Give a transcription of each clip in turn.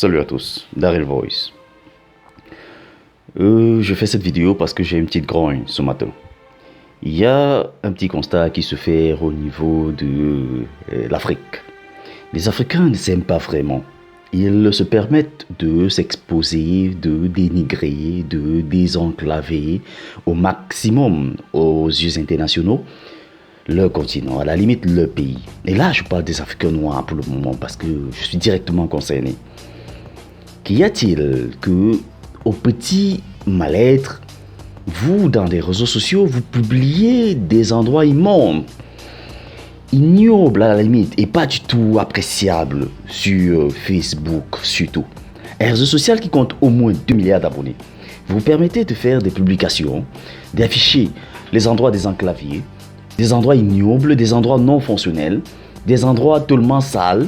Salut à tous, Daryl Voice. Je fais cette vidéo parce que j'ai une petite grogne ce matin. Il y a un petit constat qui se fait au niveau de l'Afrique. Les Africains ne s'aiment pas vraiment. Ils se permettent de s'exposer, de dénigrer, de désenclaver au maximum aux yeux internationaux leur continent, à la limite leur pays. Et là, je parle des Africains noirs pour le moment parce que je suis directement concerné. Qu'y a-t-il que, au petit mal-être, vous, dans les réseaux sociaux, vous publiez des endroits immondes, ignobles à la limite et pas du tout appréciables sur Facebook surtout. Un réseau social qui compte au moins 2 milliards d'abonnés. Vous vous permettez de faire des publications, d'afficher les endroits désenclavés, des endroits ignobles, des endroits non fonctionnels, des endroits tellement sales,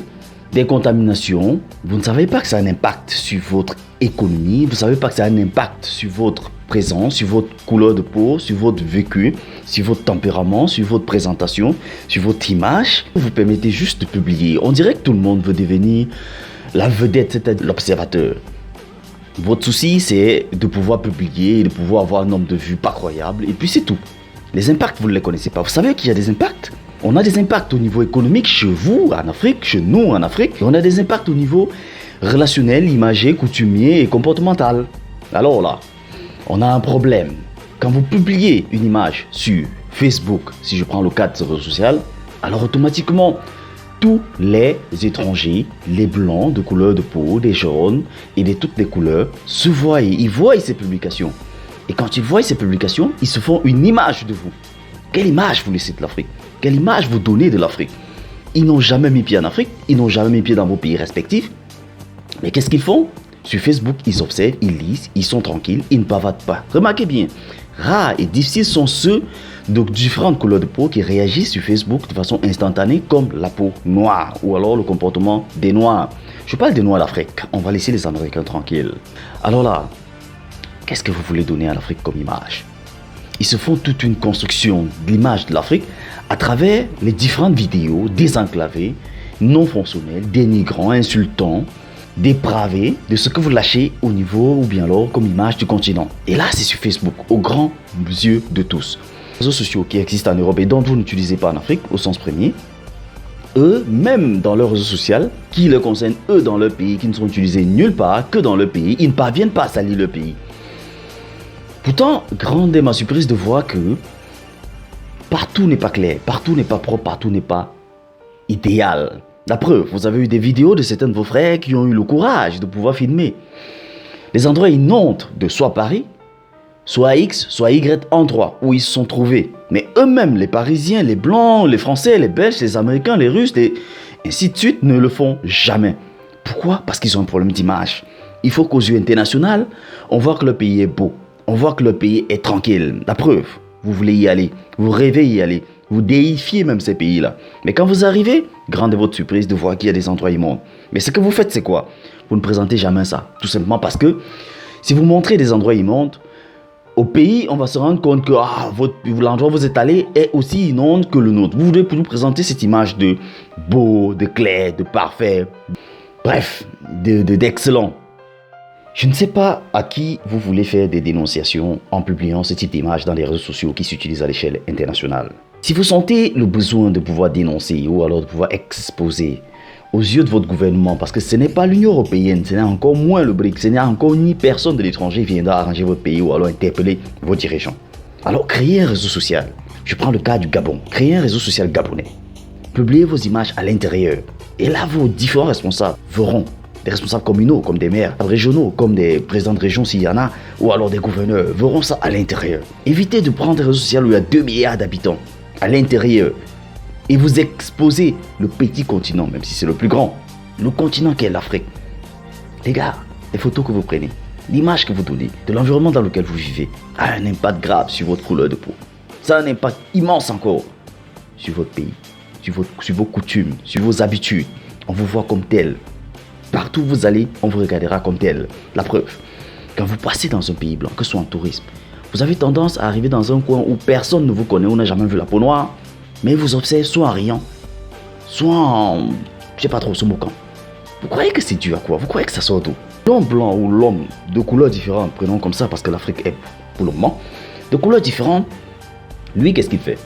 des contaminations. Vous ne savez pas que ça a un impact sur votre économie, vous ne savez pas que ça a un impact sur votre présence, sur votre couleur de peau, sur votre vécu, sur votre tempérament, sur votre présentation, sur votre image. Vous vous permettez juste de publier. On dirait que tout le monde veut devenir la vedette, c'est-à-dire l'observateur. Votre souci, c'est de pouvoir publier, de pouvoir avoir un nombre de vues pas croyable, et puis c'est tout. Les impacts, vous ne les connaissez pas. Vous savez qu'il y a des impacts. On a des impacts au niveau économique chez vous, en Afrique, chez nous, en Afrique. Et on a des impacts au niveau relationnel, imagé, coutumier et comportemental. Alors là, on a un problème. Quand vous publiez une image sur Facebook, si je prends le cas de ce réseau social, alors automatiquement, tous les étrangers, les blancs de couleur de peau, des jaunes et de toutes les couleurs, se voient. Ils voient ces publications. Et quand ils voient ces publications, ils se font une image de vous. Quelle image vous laissez de l'Afrique? Quelle image vous donnez de l'Afrique? Ils n'ont jamais mis pied en Afrique, ils n'ont jamais mis pied dans vos pays respectifs. Mais qu'est-ce qu'ils font? Sur Facebook, ils observent, ils lisent, ils sont tranquilles, ils ne bavardent pas. Remarquez bien, rares et difficiles sont ceux de différentes couleurs de peau qui réagissent sur Facebook de façon instantanée, comme la peau noire ou alors le comportement des Noirs. Je parle des Noirs d'Afrique, on va laisser les Américains tranquilles. Alors là, qu'est-ce que vous voulez donner à l'Afrique comme image? Ils se font toute une construction de l'image de l'Afrique à travers les différentes vidéos désenclavées, non fonctionnelles, dénigrants, insultants, dépravés de ce que vous lâchez au niveau ou bien alors comme image du continent. Et là, c'est sur Facebook, aux grands yeux de tous. Les réseaux sociaux qui existent en Europe et dont vous n'utilisez pas en Afrique au sens premier, eux, même dans leurs réseaux sociaux, qui les concernent eux dans leur pays, qui ne sont utilisés nulle part que dans leur pays, ils ne parviennent pas à salir leur pays. Pourtant, grande est ma surprise de voir que partout n'est pas clair, partout n'est pas propre, partout n'est pas idéal. La preuve, vous avez eu des vidéos de certains de vos frères qui ont eu le courage de pouvoir filmer les endroits inondes de soit Paris, soit X, soit Y endroits où ils se sont trouvés. Mais eux-mêmes, les Parisiens, les Blancs, les Français, les Belges, les Américains, les Russes, et ainsi de suite, ne le font jamais. Pourquoi? Parce qu'ils ont un problème d'image. Il faut qu'aux yeux internationaux, on voit que le pays est beau. On voit que le pays est tranquille. La preuve, vous voulez y aller, vous rêvez y aller, vous déifiez même ces pays-là. Mais quand vous arrivez, grande est votre surprise de voir qu'il y a des endroits immondes. Mais ce que vous faites, c'est quoi? Vous ne présentez jamais ça. Tout simplement parce que si vous montrez des endroits immondes, au pays, on va se rendre compte que l'endroit où vous êtes allé est aussi immonde que le nôtre. Vous voulez nous présenter cette image de beau, de clair, de parfait, bref, d'excellent. Je ne sais pas à qui vous voulez faire des dénonciations en publiant ce type d'image dans les réseaux sociaux qui s'utilisent à l'échelle internationale. Si vous sentez le besoin de pouvoir dénoncer ou alors de pouvoir exposer aux yeux de votre gouvernement, parce que ce n'est pas l'Union européenne, ce n'est encore moins le BRICS, ce n'est encore ni personne de l'étranger viendra arranger votre pays ou alors interpeller vos dirigeants. Alors créez un réseau social. Je prends le cas du Gabon. Créez un réseau social gabonais. Publiez vos images à l'intérieur. Et là, vos différents responsables verront. Des responsables communaux, comme des maires, régionaux, comme des présidents de région s'il y en a, ou alors des gouverneurs, verront ça à l'intérieur. Évitez de prendre des réseaux sociaux où il y a 2 milliards d'habitants, à l'intérieur, et vous exposez le petit continent, même si c'est le plus grand, le continent qu'est l'Afrique. Les gars, les photos que vous prenez, l'image que vous donnez, de l'environnement dans lequel vous vivez, a un impact grave sur votre couleur de peau. Ça a un impact immense encore sur votre pays, sur vos coutumes, sur vos habitudes. On vous voit comme tel. Partout où vous allez, on vous regardera comme tel. La preuve, quand vous passez dans un pays blanc, que ce soit en tourisme, vous avez tendance à arriver dans un coin où personne ne vous connaît, où n'a jamais vu la peau noire, mais vous observez soit en riant, soit en, je sais pas trop, se moquant. Vous croyez que c'est dû à quoi? Vous croyez que ça sort d'où? L'homme blanc ou l'homme de couleur différente, prenons comme ça parce que l'Afrique est pour le moment de couleur différente, lui qu'est-ce qu'il fait?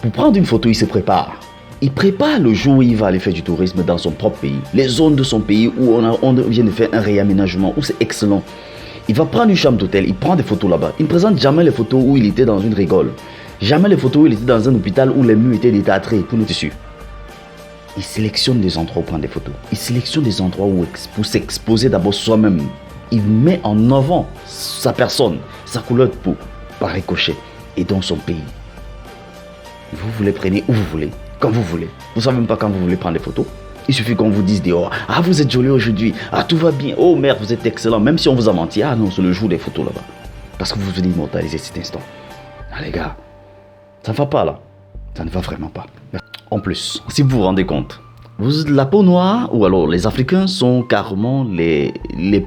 Pour prendre une photo, il se prépare. Il prépare le jour où il va aller faire du tourisme dans son propre pays, les zones de son pays où on vient de faire un réaménagement, où c'est excellent. Il va prendre une chambre d'hôtel, il prend des photos là-bas. Il ne présente jamais les photos où il était dans une rigole. Jamais les photos où il était dans un hôpital où les murs étaient détartrés pour le tissu. Il sélectionne des endroits où prendre des photos. Il sélectionne des endroits où pour s'exposer d'abord soi-même. Il met en avant sa personne, sa couleur de peau, par ricochet, et dans son pays. Vous vous les prenez où vous voulez, quand vous voulez. Vous ne savez même pas quand vous voulez prendre des photos. Il suffit qu'on vous dise dehors, ah vous êtes joli aujourd'hui, ah tout va bien, oh merde vous êtes excellent. Même si on vous a menti, ah non c'est le jour des photos là-bas. Parce que vous venez immortaliser cet instant. Ah les gars, ça ne va pas là. Ça ne va vraiment pas. En plus, si vous vous rendez compte, la peau noire ou alors les Africains sont carrément les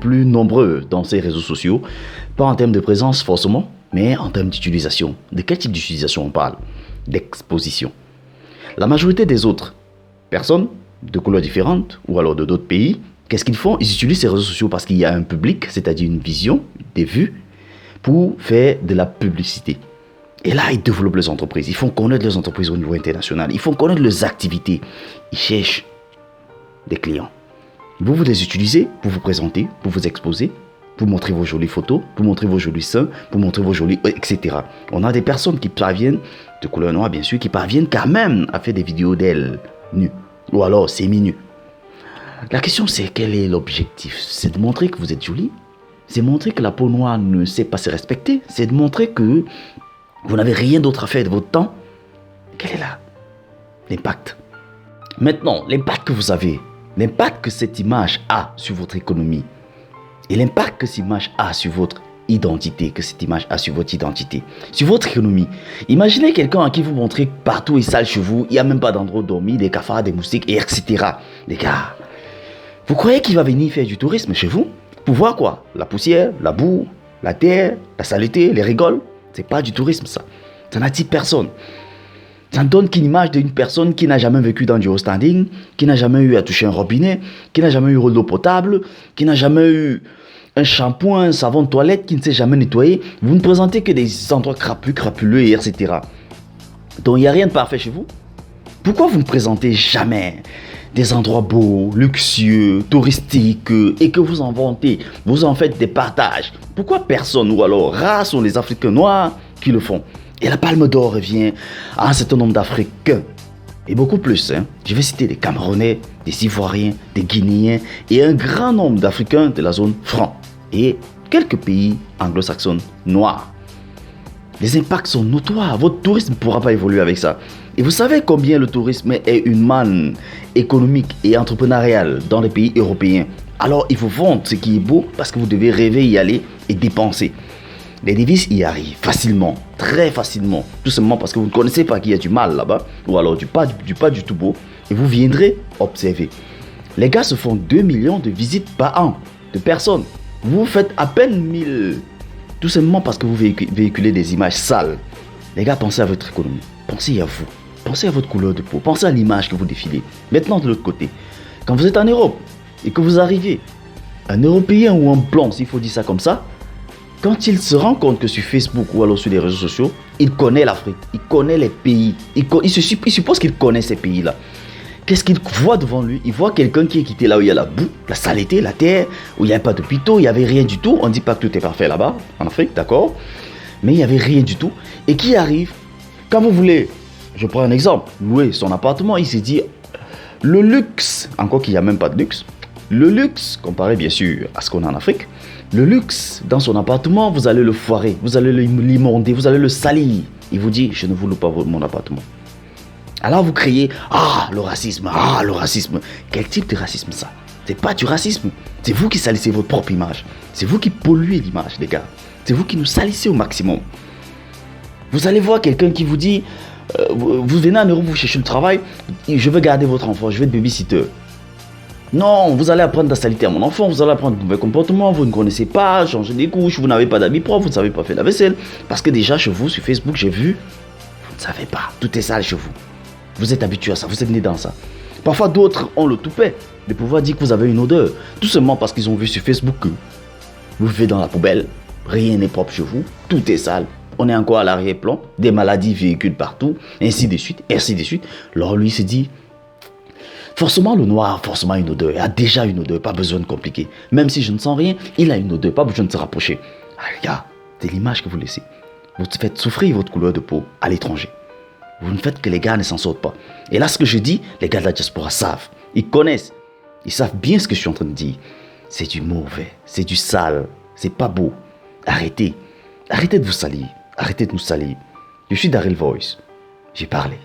plus nombreux dans ces réseaux sociaux. Pas en termes de présence forcément, mais en termes d'utilisation. De quel type d'utilisation on parle? D'exposition. La majorité des autres personnes de couleurs différentes ou alors de d'autres pays, qu'est-ce qu'ils font? Ils utilisent ces réseaux sociaux parce qu'il y a un public, c'est-à-dire une vision, des vues, pour faire de la publicité. Et là, ils développent les entreprises. Ils font connaître les entreprises au niveau international. Ils font connaître leurs activités. Ils cherchent des clients. Vous les utilisez pour vous présenter, pour vous exposer, pour montrer vos jolies photos, pour montrer vos jolis seins, pour montrer vos jolis... etc. On a des personnes qui parviennent, de couleur noire bien sûr, qui parviennent quand même à faire des vidéos d'elles nues. Ou alors semi-nues. La question c'est quel est l'objectif? C'est de montrer que vous êtes jolie. C'est de montrer que la peau noire ne sait pas se respecter. C'est de montrer que vous n'avez rien d'autre à faire de votre temps. Quel est là l'impact? Maintenant, l'impact que vous avez, l'impact que cette image a sur votre économie et l'impact que cette image a sur votre identité, que cette image a sur votre identité, sur votre économie. Imaginez quelqu'un à qui vous montrez partout est sale chez vous, il n'y a même pas d'endroit où dormir, des cafards, des moustiques, et etc. Les gars, vous croyez qu'il va venir faire du tourisme chez vous? Pour voir quoi? La poussière, la boue, la terre, la saleté, les rigoles? C'est pas du tourisme ça. Ça n'attire personne. Ça ne donne qu'une image d'une personne qui n'a jamais vécu dans du haut standing, qui n'a jamais eu à toucher un robinet, qui n'a jamais eu l'eau potable, qui n'a jamais eu un shampoing, un savon de toilette, qui ne s'est jamais nettoyé. Vous ne présentez que des endroits crapuleux, etc. Donc il n'y a rien de parfait chez vous. Pourquoi vous ne présentez jamais des endroits beaux, luxueux, touristiques et que vous en vantez, vous en faites des partages? Pourquoi personne, ou alors rares sont les Africains noirs qui le font? Et la Palme d'Or revient à un certain nombre d'Africains. Et beaucoup plus. Je vais citer des Camerounais, des Ivoiriens, des Guinéens et un grand nombre d'Africains de la zone franc. Et quelques pays anglo-saxons noirs. Les impacts sont notoires. Votre tourisme ne pourra pas évoluer avec ça. Et vous savez combien le tourisme est une manne économique et entrepreneuriale dans les pays européens. Alors ils vous vendent ce qui est beau parce que vous devez rêver y aller et dépenser. Les devises y arrivent facilement, très facilement, tout simplement parce que vous ne connaissez pas qu'il y a du mal là-bas, ou alors du pas du tout beau, et vous viendrez observer. Les gars se font 2 millions de visites par an, de personnes. Vous faites à peine 1000, tout simplement parce que vous véhiculez des images sales. Les gars, pensez à votre économie, pensez à vous, pensez à votre couleur de peau, pensez à l'image que vous défilez. Maintenant de l'autre côté, quand vous êtes en Europe, et que vous arrivez, un Européen ou un blanc, s'il faut dire ça comme ça, quand il se rend compte que sur Facebook ou alors sur les réseaux sociaux, il connaît l'Afrique, il connaît les pays, il suppose qu'il connaît ces pays-là. Qu'est-ce qu'il voit devant lui? Il voit quelqu'un qui est quitté là où il y a la boue, la saleté, la terre, où il n'y a pas d'hôpitaux, il n'y avait rien du tout. On ne dit pas que tout est parfait là-bas, en Afrique, d'accord? Mais il n'y avait rien du tout. Et qui arrive? Quand vous voulez, je prends un exemple, louer son appartement, il s'est dit, le luxe, encore qu'il n'y a même pas de luxe, le luxe, comparé bien sûr à ce qu'on a en Afrique, le luxe dans son appartement, vous allez le foirer, vous allez l'immonter, vous allez le salir. Il vous dit, je ne vous loue pas mon appartement. Alors vous criez, le racisme, le racisme. Quel type de racisme ça? C'est pas du racisme. C'est vous qui salissez votre propre image. C'est vous qui polluez l'image, les gars. C'est vous qui nous salissez au maximum. Vous allez voir quelqu'un qui vous dit, vous venez en Europe, vous cherchez le travail, je veux garder votre enfant, je vais être babysitter. Non, vous allez apprendre la saleté à mon enfant, vous allez apprendre de mauvais comportements, vous ne connaissez pas, changer des couches, vous n'avez pas d'habits propres, vous ne savez pas faire la vaisselle. Parce que déjà chez vous, sur Facebook, j'ai vu, vous ne savez pas, tout est sale chez vous. Vous êtes habitué à ça, vous êtes né dans ça. Parfois d'autres ont le toupet, de pouvoir dire que vous avez une odeur. Tout simplement parce qu'ils ont vu sur Facebook que vous vivez dans la poubelle, rien n'est propre chez vous, tout est sale. On est encore à l'arrière-plan, des maladies véhiculent partout, ainsi de suite, ainsi de suite. Alors lui se dit, forcément le noir, forcément une odeur, il a déjà une odeur, pas besoin de compliquer. Même si je ne sens rien, il a une odeur, pas besoin de se rapprocher. Ah, regarde, c'est l'image que vous laissez. Vous faites souffrir votre couleur de peau à l'étranger. Vous ne faites que les gars ne s'en sortent pas. Et là, ce que je dis, les gars de la diaspora savent. Ils connaissent. Ils savent bien ce que je suis en train de dire. C'est du mauvais, c'est du sale, c'est pas beau. Arrêtez. Arrêtez de vous salir. Arrêtez de nous salir. Je suis Daryl Voice. J'ai parlé.